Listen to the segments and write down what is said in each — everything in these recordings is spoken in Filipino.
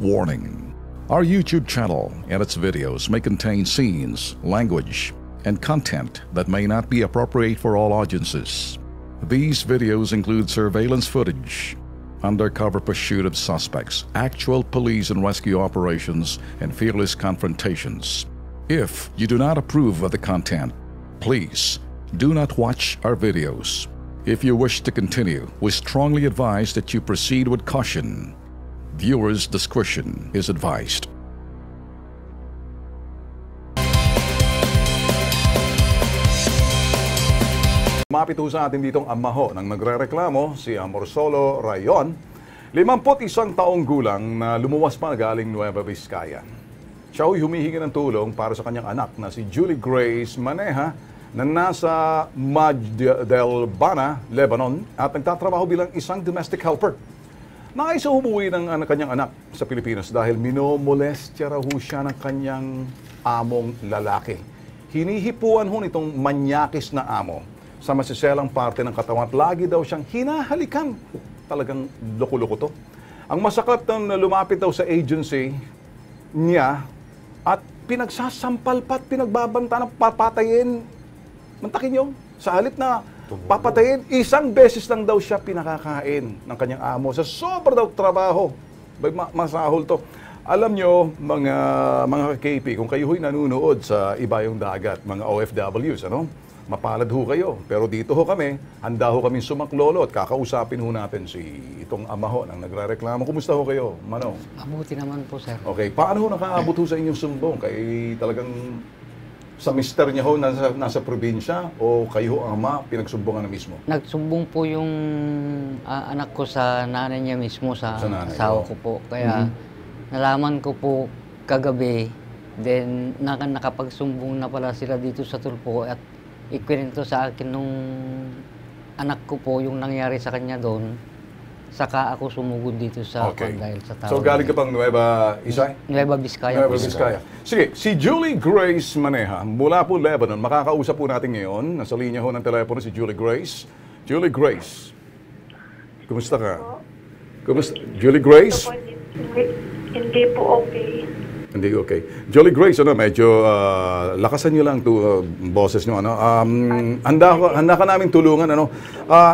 Warning. Our YouTube channel and its videos may contain scenes, language, and content that may not be appropriate for all audiences. These videos include surveillance footage, undercover pursuit of suspects, actual police and rescue operations, and fearless confrontations. If you do not approve of the content, please do not watch our videos. If you wish to continue, we strongly advise that you proceed with caution. Viewers' discretion is advised. Mapit ho sa atin ditong amaho ng nagrereklamo, si Amorsolo Rayon, 51 taong gulang na lumuwas pa galing Nueva Vizcaya. Siya ho'y humihingi ng tulong para sa kanyang anak na si Julie Grace Maneja na nasa Majdelbana, Lebanon at nagtatrabaho bilang isang domestic helper. Nais umuwi ng kanyang anak sa Pilipinas dahil minomolestya raw siya ng kanyang among lalaki. Hinihipuan ho nitong manyakis na amo sa masiselang parte ng katawan at lagi daw siyang hinahalikan. Talagang loko-loko to. Ang masakit na lumapit daw sa agency niya at pinagsasampal pa at pinagbabanta ng papatayin. Mantakin nyo, sa halip na papatayin, isang beses lang daw siya pinakakain ng kanyang amo sa sobra daw trabaho. Masahol to. Alam nyo, mga KP, kung kayo ho'y nanunood sa ibayong dagat, mga OFWs, ano? Mapalad ho kayo. Pero dito ho kami, handa ho kami sumaklolo at kakausapin ho natin si itong ama ho nang nagrereklamo. Kumusta ho kayo, Manong? Mabuti naman po, sir. Okay, paano ho nakaabot ho sa inyong sumbong? Kay talagang sa mister niya ho nasa probinsya o kayo ang ama pinagsumbungan na mismo? Nagsumbong po yung anak ko sa nanay niya mismo, sa asawa ko po. Kaya nalaman ko po kagabi, then nakapagsumbong na pala sila dito sa Tulpo at ikwento sa akin nung anak ko po yung nangyari sa kanya doon. Saka ako sumugod dito sa dahil sa tao. So galing ka pang Nueva Vizcaya. Nueva Vizcaya. Sige, si Julie Grace Maneja, mula po Lebanon, makakausap po natin ngayon. Nasa linya ho ng telepono si Julie Grace. Julie Grace, kumusta ka? Kumusta? Julie Grace? Hindi po okay. Hindi okay. Julie Grace, medyo lakasan niyo lang boses niyo, handa ka namin tulungan,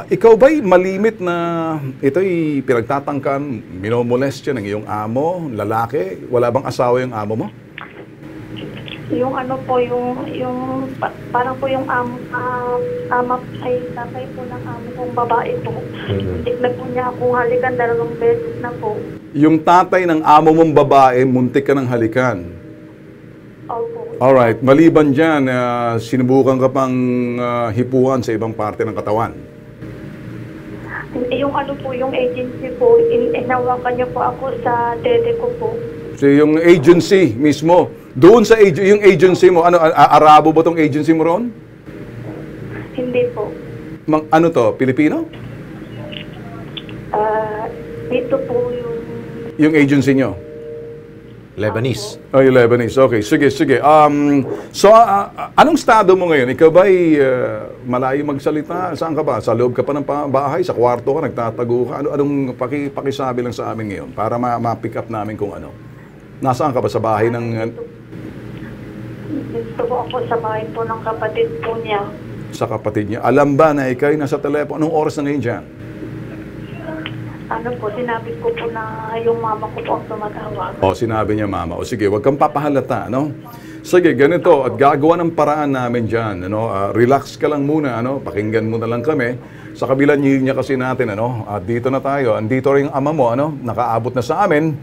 ikaw ba'y malimit na ito'y pinagtatangkan, minomolestya ng iyong amo, lalaki? Wala bang asawa yung amo mo? Yung parang po yung ama ay tatay po ng amo kong babae po. Hindi na po niya akong halikan 2 beses na po. Yung tatay ng amo mong babae, muntik ka ng halikan? Opo. Alright, maliban dyan, sinubukan ka pang hipuan sa ibang parte ng katawan? Yung yung agency po, inawakan niya po ako sa dede ko po. So yung agency mismo, doon sa yung agency mo, Arabo ba tong agency mo ron? Hindi po. Ano to, Pilipino? Dito po yung agency nyo? Lebanese. Oh, yung Lebanese. Okay, sige. Anong estado mo ngayon? Ikaw ba'y malayo magsalita? Saan ka ba? Sa loob ka pa ng bahay? Sa kwarto ka? Nagtatago ka? Anong pakisabi lang sa amin ngayon para ma-pick up namin kung ano? Nasaan ka ba? Sa bahay ng... Dito po ako sa bahay po ng kapatid po niya. Sa kapatid niya. Alam ba na ikaw'y nasa telepono? Anong oras na ngayon dyan? Sinabi ko po na yung mama ko po ang tumatawag. Sinabi niya mama. Sige, wag kang papahalata, Sige, ganito, at gagawa ng paraan namin dyan, relax ka lang muna, pakinggan mo na lang kami. Sa kabilang niya kasi natin, at dito na tayo, andito rin ang ama mo, nakaabot na sa amin.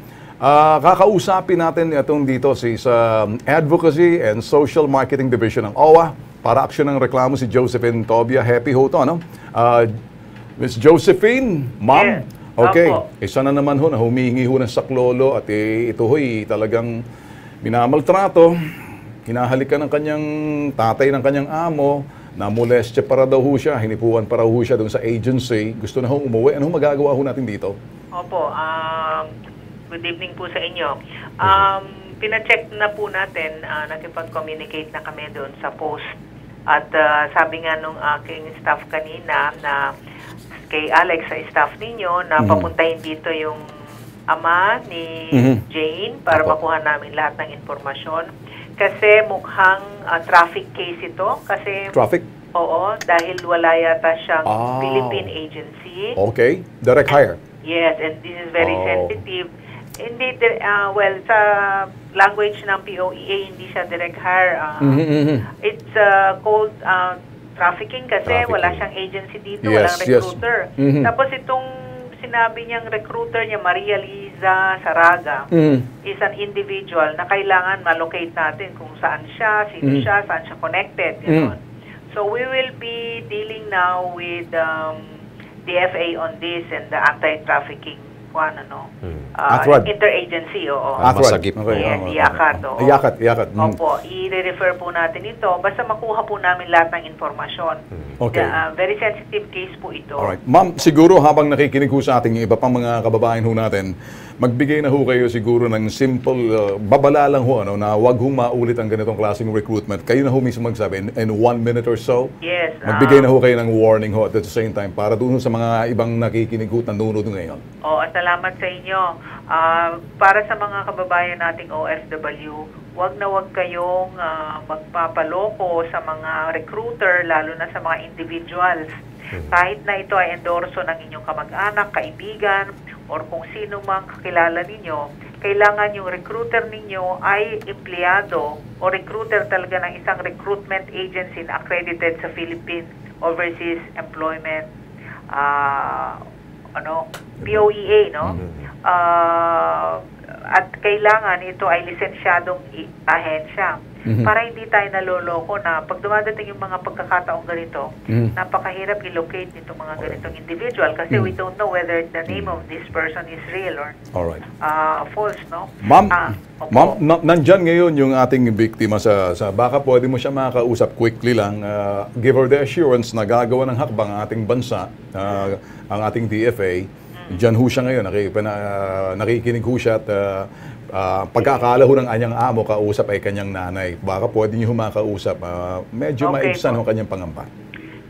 Kakausapin natin itong dito sa Advocacy and Social Marketing Division ng OWA para aksyon ng reklamo si Josephine Tobia. Happy ho to, Miss Josephine, ma'am? Yes. Okay, Opo. isa na naman ho na humihingi ho ng saklolo at ito ho'y talagang minamaltrato. Hinahalikan ng kanyang tatay ng kanyang amo, namolestya para daw ho siya, hinipuan para ho siya doon sa agency. Gusto na ho umuwi. Ano magagawa ho natin dito? Opo, good evening po sa inyo. Pina-check na po natin, nakipag-communicate na kami doon sa post. At sabi nga nung aking staff kanina na kay Alex sa staff ninyo na papuntahin dito yung ama ni Jane para makuha namin lahat ng informasyon. Kasi mukhang traffic case ito. Kasi Traffic? oo, dahil wala yata siyang Philippine agency. Okay. Direct hire? Yes, and this is very sensitive. Hindi, well, sa language ng POEA, hindi siya direct hire. It's called trafficking kasi wala siyang agency dito, walang recruiter. Tapos itong sinabi niyang recruiter niya, Maria Liza Saraga, is an individual na kailangan ma-locate natin kung saan siya, sino siya, saan siya connected. Gano'n. So we will be dealing now with the FA on this and the anti-trafficking interagency, oo. Masagip. Yes, IACAT. IACAT. Opo, i-refer po natin ito. Basta makuha po namin lahat ng informasyon. Okay. Very sensitive case po ito. Alright. Ma'am, siguro habang nakikinig ho sa ating iba pang mga kababayan ho natin, magbigay na ho kayo siguro ng simple, babala lang ho, na wag hong maulit ang ganitong klaseng recruitment. Kayo na ho mismo magsabi, in 1 minute or so, yes, magbigay na ho kayo ng warning ho at the same time para doon sa mga ibang nakikinig ho at nanonood ngayon. At salamat sa inyo. Para sa mga kababayan nating OFW, wag na wag kayong magpapaloko sa mga recruiter, lalo na sa mga individuals. Kahit na ito ay endorso ng inyong kamag-anak, kaibigan, or kung sino mang kakilala ninyo, kailangan yung recruiter ninyo ay empleyado o recruiter talaga ng isang recruitment agency na accredited sa Philippine Overseas Employment POEA, no? At kailangan ito ay lisensyadong ahensya para hindi tayo naloloko na pag dumadating yung mga pagkakataong ganito, napakahirap i-locate nitong mga ganitong individual kasi we don't know whether the name of this person is real or false, no? Ma'am, nandyan ngayon yung ating biktima sa baka pwede mo siya makakausap quickly lang, give her the assurance na gagawa ng hakbang ang ating bansa, ang ating DFA. Diyan ho siya ngayon, nakikinig ho siya at pagkakala ho ng anyang amo, kausap ay kanyang nanay. Baka pwede niyo makausap. Medyo maibsan ho kanyang pangamba.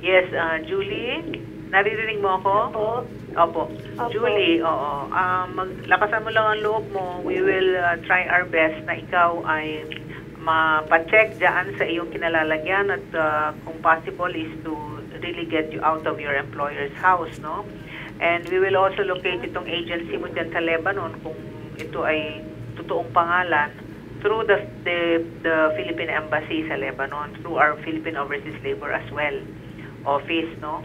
Yes, Julie, naririnig mo ako? Opo. Julie, oo. Lakasan mo lang ang loob mo. We will try our best na ikaw ay mapacheck dyan sa iyong kinalalagyan at kung possible is to really get you out of your employer's house, no? And we will also locate itong agency mo dyan sa Lebanon kung ito ay totoong pangalan through the Philippine Embassy sa Lebanon, through our Philippine Overseas Labor as well office, no?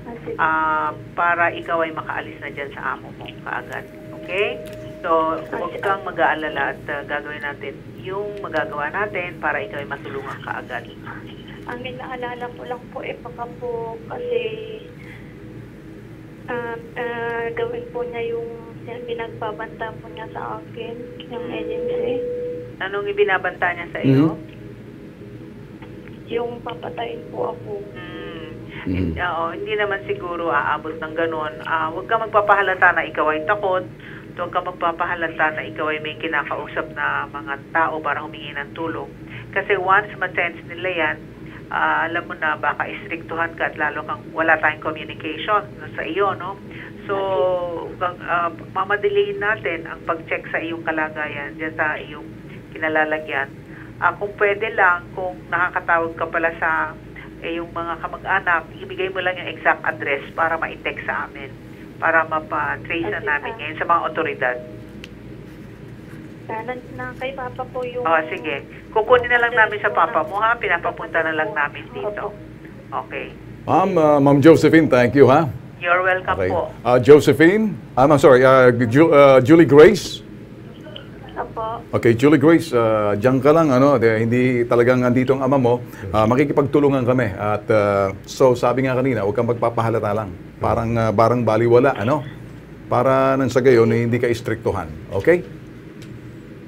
Para ikaw ay makaalis na dyan sa amo mo kaagad. Okay? So, huwag kang mag-aalala at gagawin natin yung magagawa natin para ikaw ay matulungan kaagad. Ang inaalala ko lang po baka po kasi gawin po niya yung binagbabanta po niya sa akin, yung agency. Anong ibinabanta niya sa iyo? Yung papatayin po ako. Hindi naman siguro aabot ng ganun. Huwag ka magpapahalata na ikaw ay takot. Huwag ka magpapahalata na ikaw ay may kinakausap na mga tao para humingi ng tulong. Kasi once ma-sense nila yan, alam mo na baka istriktuhan ka at lalo kang wala tayong communication sa iyo, no? So, mamadaliin natin ang pag-check sa iyong kalagayan dyan sa iyong kinalalagyan. Kung pwede lang, kung nakakatawag ka pala sa iyong mga kamag-anak, ibigay mo lang yung exact address para ma-text sa amin, para mapa-trace na namin ngayon sa mga otoridad. Na kay Papa po yung... sige. Kukunin na lang namin sa Papa mo, ha? Pinapapunta na lang namin dito. Okay. Ma'am Josephine, thank you, ha? You're welcome po. Josephine, I'm sorry, Julie Grace? Opo. Okay, Julie Grace, diyan ka lang, hindi talagang andito ang ama mo. Makikipagtulungan kami. At so, sabi nga kanina, huwag kang magpapahalata lang. Parang baliwala, para nang sa gayon, hindi ka istriktuhan. Okay?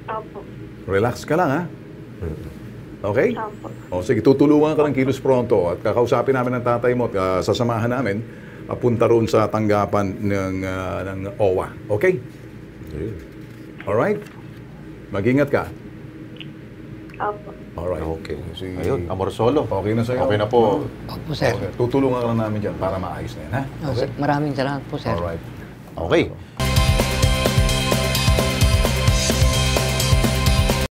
Opo. Relax ka lang, ha? Okay? Opo. Sige, tutulungan ka ng kilos pronto at kakausapin namin ang tatay mo at sasamahan namin punta roon sa tanggapan ng OWA. Okay? Alright? Mag-ingat ka. Opo. Alright. Okay. Ayun, Amor Solo. Okay na sa'yo? Okay na po. Opo, sir. Okay. Tutulungan ka lang namin dyan para maayos na yan, ha? Maraming salamat po, sir. Alright. Okay.